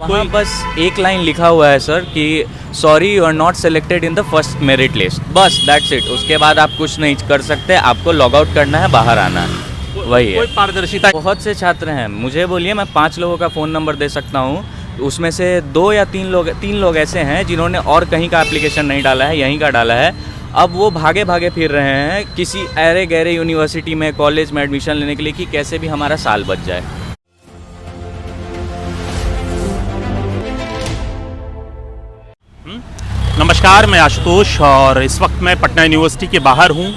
वहाँ बस एक लाइन लिखा हुआ है सर कि sorry you are not selected in the first merit list, बस दैट्स इट। उसके बाद आप कुछ नहीं कर सकते, आपको लॉग आउट करना है, बाहर आना है, वही है। कोई पारदर्शिता? बहुत से छात्र हैं, मुझे बोलिए मैं 5 लोगों का फ़ोन नंबर दे सकता हूँ, उसमें से 2 या 3 लोग ऐसे हैं जिन्होंने और कहीं का एप्लीकेशन नहीं डाला है, यहीं का डाला है। अब वो भागे भागे फिर रहे हैं किसी अरे गहरे यूनिवर्सिटी में, कॉलेज में एडमिशन लेने के लिए कि कैसे भी हमारा साल बच जाए। नमस्कार, मैं आशुतोष और इस वक्त मैं पटना यूनिवर्सिटी के बाहर हूं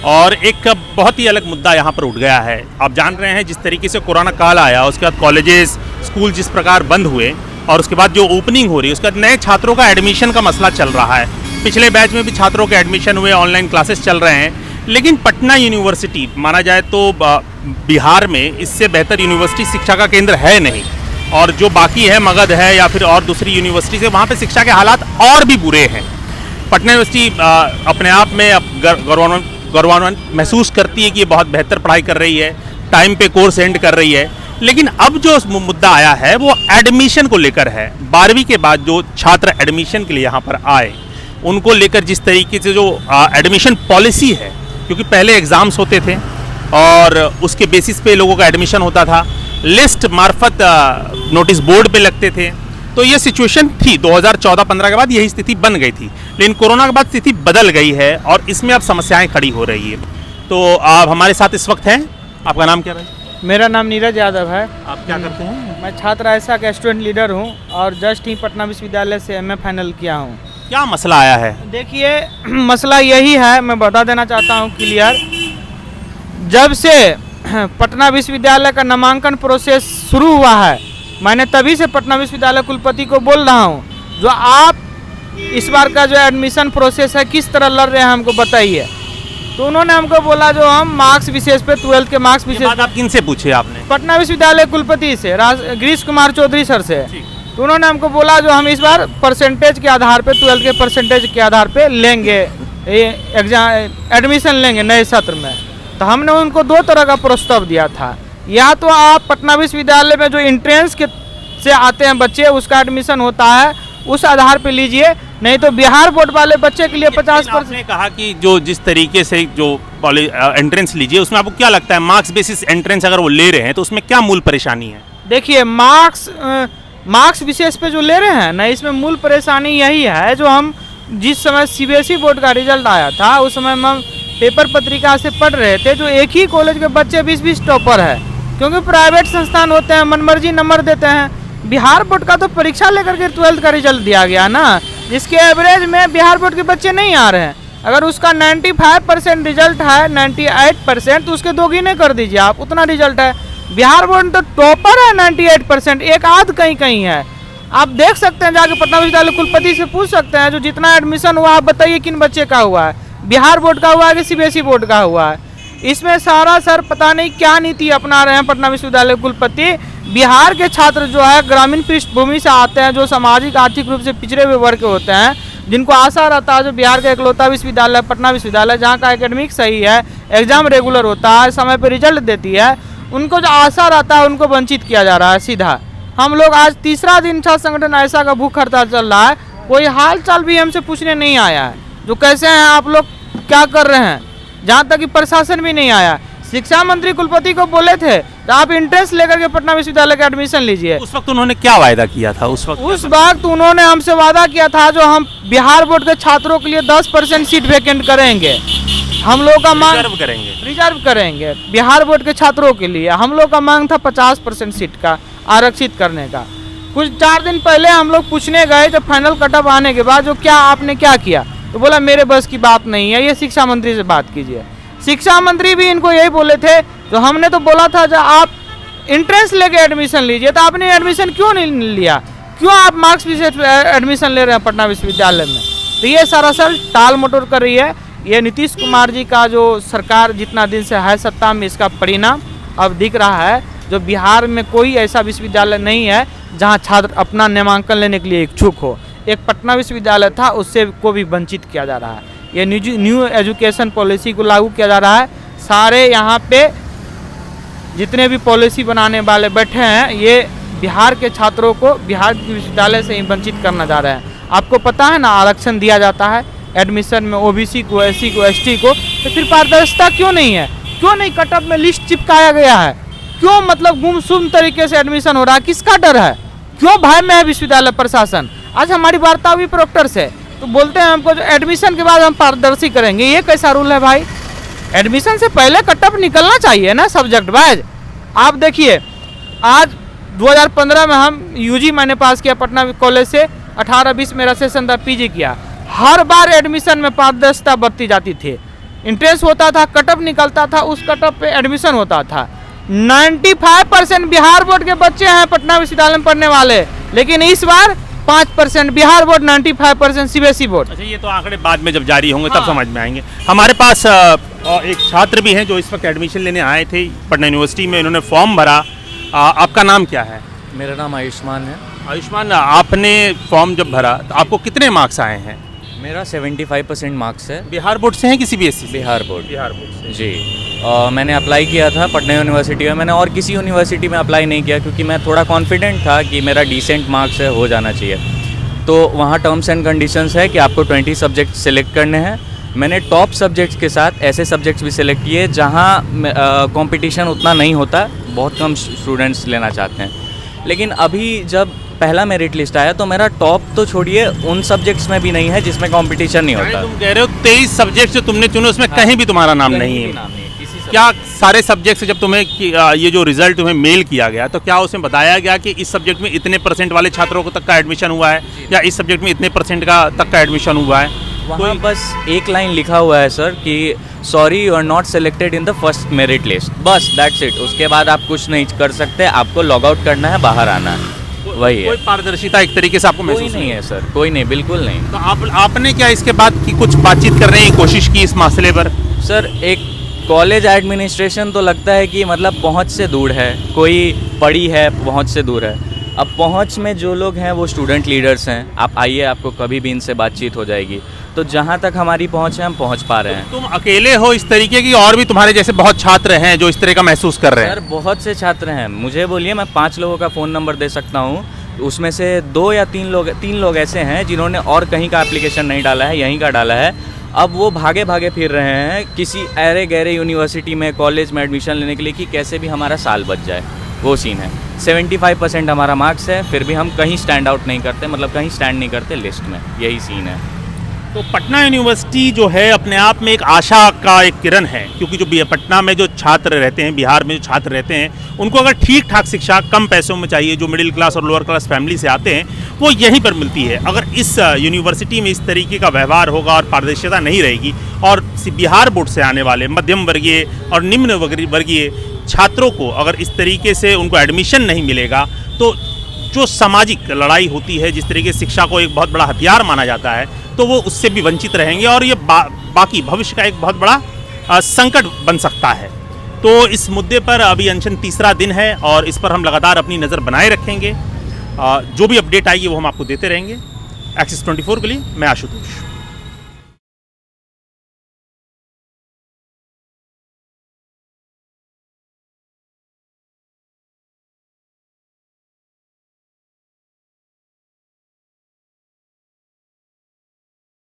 और एक बहुत ही अलग मुद्दा यहां पर उठ गया है। आप जान रहे हैं जिस तरीके से कोरोना काल आया, उसके बाद कॉलेजेस स्कूल जिस प्रकार बंद हुए और उसके बाद जो ओपनिंग हो रही है, उसके बाद नए छात्रों का एडमिशन का मसला चल रहा है। पिछले बैच में भी छात्रों के एडमिशन हुए, ऑनलाइन क्लासेस चल रहे हैं, लेकिन पटना यूनिवर्सिटी माना जाए तो बिहार में इससे बेहतर यूनिवर्सिटी शिक्षा का केंद्र है नहीं। और जो बाकी है, मगध है या फिर और दूसरी यूनिवर्सिटी से, वहाँ पे शिक्षा के हालात और भी बुरे हैं। पटना यूनिवर्सिटी अपने आप में अब गौरवान्वित महसूस करती है कि ये बहुत बेहतर पढ़ाई कर रही है, टाइम पे कोर्स एंड कर रही है। लेकिन अब जो मुद्दा आया है वो एडमिशन को लेकर है। 12वीं के बाद जो छात्र एडमिशन के लिए यहाँ पर आए, उनको लेकर जिस तरीके से जो एडमिशन पॉलिसी है, क्योंकि पहले एग्ज़ाम्स होते थे और उसके बेसिस पे लोगों का एडमिशन होता था, लिस्ट मार्फत नोटिस बोर्ड पे लगते थे, तो ये सिचुएशन थी 2014-15 के बाद यही स्थिति बन गई थी। लेकिन कोरोना के बाद स्थिति बदल गई है और इसमें अब समस्याएं खड़ी हो रही है। तो आप हमारे साथ इस वक्त हैं, आपका नाम क्या है? मेरा नाम नीरज यादव है। आप क्या करते हैं? मैं छात्र ऐसा का स्टूडेंट लीडर हूं और जस्ट ही पटना विश्वविद्यालय से एमए फाइनल किया हूं। क्या मसला आया है? देखिए, मसला यही है, मैं बता देना चाहता हूं क्लियर। जब से पटना विश्वविद्यालय का नामांकन प्रोसेस शुरू हुआ है, मैंने तभी से पटना विश्वविद्यालय कुलपति को बोल रहा हूं, जो आप इस बार का जो एडमिशन प्रोसेस है किस तरह लड़ रहे हैं हमको बताइए। तो उन्होंने हमको बोला जो हम मार्क्स विशेष पे 12th के मार्क्स विशेष। बात आप किन से पूछे आपने? पटना विश्वविद्यालय कुलपति से, गिरीश कुमार चौधरी सर से। तो उन्होंने हमको बोला जो हम इस बार परसेंटेज के आधार पे, 12th के परसेंटेज के आधार पे लेंगे एग्जाम, एडमिशन लेंगे नए सत्र में। तो हमने उनको 2 तरह का प्रस्ताव दिया था, या तो आप पटना विश्वविद्यालय में जो इंट्रेंस के से आते हैं बच्चे, उसका एडमिशन होता है, उस आधार पे लीजिए, नहीं तो बिहार बोर्ड वाले बच्चे के लिए 50%। आपने कहा कि जो जिस तरीके से जो एंट्रेंस लीजिए, उसमें आपको क्या लगता है मार्क्स बेसिस एंट्रेंस अगर वो ले रहे हैं तो उसमें क्या मूल परेशानी है? देखिए, मार्क्स विशेष पे जो ले रहे हैं ना, इसमें मूल परेशानी यही है, जो हम जिस समय सीबीएसई बोर्ड का रिजल्ट आया था, उस समय हम पेपर पत्रिका से पढ़ रहे थे, जो एक ही कॉलेज के बच्चे 20-20 टॉपर है, क्योंकि प्राइवेट संस्थान होते हैं, मनमर्जी नंबर देते हैं। बिहार बोर्ड का तो परीक्षा लेकर के 12th का रिजल्ट दिया गया ना, जिसके एवरेज में बिहार बोर्ड के बच्चे नहीं आ रहे हैं। अगर उसका 95% रिजल्ट है, 98%, तो उसके 2 गुने कर दीजिए आप, उतना रिजल्ट है। बिहार बोर्ड तो टॉपर है 98%, एक आध कहीं कहीं है। आप देख सकते हैं, जाके पटना विश्वविद्यालय कुलपति से पूछ सकते हैं, जो जितना एडमिशन हुआ आप बताइए किन बच्चे का हुआ है, बिहार बोर्ड का हुआ है कि सीबीएसई बोर्ड का हुआ है। इसमें सारा सर पता नहीं क्या नीति अपना रहे हैं पटना विश्वविद्यालय कुलपति। बिहार के छात्र जो है ग्रामीण पृष्ठभूमि से आते हैं, जो सामाजिक आर्थिक रूप से पिछड़े हुए वर्ग के होते हैं, जिनको आशा रहता है जो बिहार का इकलौता विश्वविद्यालय पटना विश्वविद्यालय, जहाँ का एकेडमिक सही है, एग्जाम रेगुलर होता है, समय पर रिजल्ट देती है, उनको जो आशा रहता है उनको वंचित किया जा रहा है सीधा। हम लोग आज तीसरा दिन छात्र संगठन ऐसा का भूख हड़ताल चल रहा है, कोई हाल चाल भी हमसे पूछने नहीं आया है, जो कैसे हैं आप लोग, क्या कर रहे हैं, जहाँ तक कि प्रशासन भी नहीं आया। शिक्षा मंत्री कुलपति को बोले थे तो आप इंट्रेंस लेकर के पटना विश्वविद्यालय का एडमिशन लीजिए। उस वक्त उन्होंने क्या वायदा किया था? उस वक्त उन्होंने हमसे वादा किया था जो हम बिहार बोर्ड के छात्रों के लिए 10% सीट वैकेंट करेंगे, हम लोग का मांग रिजर्व करेंगे बिहार बोर्ड के छात्रों के लिए। हम लोग का मांग था 50% सीट का आरक्षित करने का। कुछ 4 दिन पहले हम लोग पूछने गए, जब फाइनल कटअप आने के बाद, जो क्या आपने क्या किया, तो बोला मेरे बस की बात नहीं है, ये शिक्षा मंत्री से बात कीजिए। शिक्षा मंत्री भी इनको यही बोले थे, तो हमने तो बोला था जब आप इंट्रेंस लेके एडमिशन लीजिए, तो आपने एडमिशन क्यों नहीं लिया, क्यों आप मार्क्स विशेष एडमिशन ले रहे हैं पटना विश्वविद्यालय में। तो ये सरासर टाल मटोल कर रही है। ये नीतीश कुमार जी का जो सरकार जितना दिन से है सत्ता में, इसका परिणाम अब दिख रहा है। जो बिहार में कोई ऐसा विश्वविद्यालय नहीं है जहाँ छात्र अपना नामांकन लेने के लिए इच्छुक हो। एक पटना विश्वविद्यालय था, उससे को भी वंचित किया जा रहा है। ये न्यू एजुकेशन पॉलिसी को लागू किया जा रहा है। सारे यहाँ पे जितने भी पॉलिसी बनाने वाले बैठे हैं, ये बिहार के छात्रों को बिहार विश्वविद्यालय से ही वंचित करना जा रहे हैं। आपको पता है ना, आरक्षण दिया जाता है एडमिशन में ओबीसी को, एससी को, एसटी को, तो फिर पारदर्शिता क्यों नहीं है? क्यों नहीं कट ऑफ में लिस्ट चिपकाया गया है? क्यों मतलब गुमसुम तरीके से एडमिशन हो रहा है? किसका डर है? क्यों भय में है विश्वविद्यालय प्रशासन? आज हमारी वार्ता हुई प्रोक्टर से, तो बोलते हैं हमको जो एडमिशन के बाद हम पारदर्शी करेंगे। ये कैसा रूल है भाई? एडमिशन से पहले कट ऑफ निकलना चाहिए ना सब्जेक्ट वाइज। आप देखिए, आज 2015 में हम यूजी मैंने पास किया पटना कॉलेज से, 18-20 मेरा सेशन था, पीजी किया। हर बार एडमिशन में पारदर्शिता बरती जाती थी। इंट्रेंस होता था, कट ऑफ निकलता था, उस कट ऑफ पे एडमिशन होता था। 95% बिहार बोर्ड के बच्चे हैं पटना विश्वविद्यालय में पढ़ने वाले, लेकिन इस बार 5% बिहार बोर्ड, 95% सीबीएसई बोर्ड। अच्छा, ये तो आंकड़े बाद में जब जारी होंगे तब हाँ। समझ में आएंगे। हमारे पास एक छात्र भी हैं जो इस वक्त एडमिशन लेने आए थे पटना यूनिवर्सिटी में, इन्होंने फॉर्म भरा। आपका नाम क्या है? मेरा नाम आयुष्मान है। आयुष्मान, आपने फॉर्म जब भरा तो आपको कितने मार्क्स आए हैं? मेरा 75% मार्क्स है। बिहार बोर्ड से हैं कि सीबीएसई से? बिहार बोर्ड। बिहार बोर्ड से। जी। मैंने अप्लाई किया था पटना यूनिवर्सिटी में। मैंने और किसी यूनिवर्सिटी में अप्लाई नहीं किया क्योंकि मैं थोड़ा कॉन्फिडेंट था कि मेरा डिसेंट मार्क्स है, हो जाना चाहिए। तो वहाँ टर्म्स एंड कंडीशंस है कि आपको 20 सब्जेक्ट सेलेक्ट करने हैं। मैंने टॉप सब्जेक्ट्स के साथ ऐसे सब्जेक्ट्स भी सिलेक्ट किए जहाँ कंपटीशन उतना नहीं होता, बहुत कम स्टूडेंट्स लेना चाहते हैं। लेकिन अभी जब पहला मेरिट लिस्ट आया तो मेरा टॉप तो छोड़िए, उन सब्जेक्ट्स में भी नहीं है जिसमें कंपटीशन नहीं होता। तुम कह रहे हो 23 सब्जेक्ट जो तुमने चुने उसमें कहीं भी तुम्हारा नाम नहीं है? क्या सारे सब्जेक्ट से जब तुम्हें ये जो रिजल्ट तुम्हें मेल किया गया तो क्या उसमें बताया गया कि इस सब्जेक्ट में इतने % वाले छात्रों को तक का एडमिशन हुआ है या इस सब्जेक्ट में इतने % का तक का एडमिशन हुआ है? वहाँ बस एक लाइन लिखा हुआ है सर कि sorry you are not selected in the first merit list, बस दैट्स इट। उसके बाद आप कुछ नहीं कर सकते, आपको लॉग आउट करना है, बाहर आना है, वही है। कोई पारदर्शिता एक तरीके से आपको कोई महसूस नहीं है सर, कोई नहीं, बिल्कुल नहीं। तो आपने क्या इसके बाद की कुछ बातचीत करने की कोशिश की इस मसले पर? सर एक कॉलेज एडमिनिस्ट्रेशन तो लगता है कि मतलब पहुंच से दूर है, कोई पड़ी है पहुंच से दूर है। अब पहुंच में जो लोग हैं वो स्टूडेंट लीडर्स हैं। आप आइए, आपको कभी भी इनसे बातचीत हो जाएगी। तो जहां तक हमारी पहुंच है हम पहुंच पा रहे हैं। तुम अकेले हो इस तरीके की, और भी तुम्हारे जैसे बहुत छात्र हैं जो इस तरह का महसूस कर रहे हैं? सर बहुत से छात्र हैं, मुझे बोलिए, मैं 5 लोगों का फ़ोन नंबर दे सकता हूँ। उसमें से 2 या 3 लोग ऐसे हैं जिन्होंने और कहीं का एप्लीकेशन नहीं डाला है, यहीं का डाला है। अब वो भागे भागे फिर रहे हैं किसी अरे गहरे यूनिवर्सिटी में, कॉलेज में एडमिशन लेने के लिए कि कैसे भी हमारा साल बच जाए, वो सीन है। 75% हमारा मार्क्स है, फिर भी हम कहीं स्टैंड आउट नहीं करते, मतलब कहीं स्टैंड नहीं करते लिस्ट में, यही सीन है। तो पटना यूनिवर्सिटी जो है अपने आप में एक आशा का एक किरण है, क्योंकि जो पटना में जो छात्र रहते हैं, बिहार में जो छात्र रहते हैं, उनको अगर ठीक ठाक शिक्षा कम पैसों में चाहिए, जो मिडिल क्लास और लोअर क्लास फैमिली से आते हैं, वो यहीं पर मिलती है। अगर इस यूनिवर्सिटी में इस तरीके का व्यवहार होगा और पारदर्शिता नहीं रहेगी और बिहार बोर्ड से आने वाले मध्यम वर्गीय और निम्न वर्गीय छात्रों को अगर इस तरीके से उनको एडमिशन नहीं मिलेगा, तो जो सामाजिक लड़ाई होती है, जिस तरीके से शिक्षा को एक बहुत बड़ा हथियार माना जाता है, तो वो उससे भी वंचित रहेंगे और ये बाकी भविष्य का एक बहुत बड़ा संकट बन सकता है। तो इस मुद्दे पर अभी अनशन तीसरा दिन है और इस पर हम लगातार अपनी नज़र बनाए रखेंगे। जो भी अपडेट आएगी वो हम आपको देते रहेंगे। एक्सिस 24 के लिए मैं आशुतोष।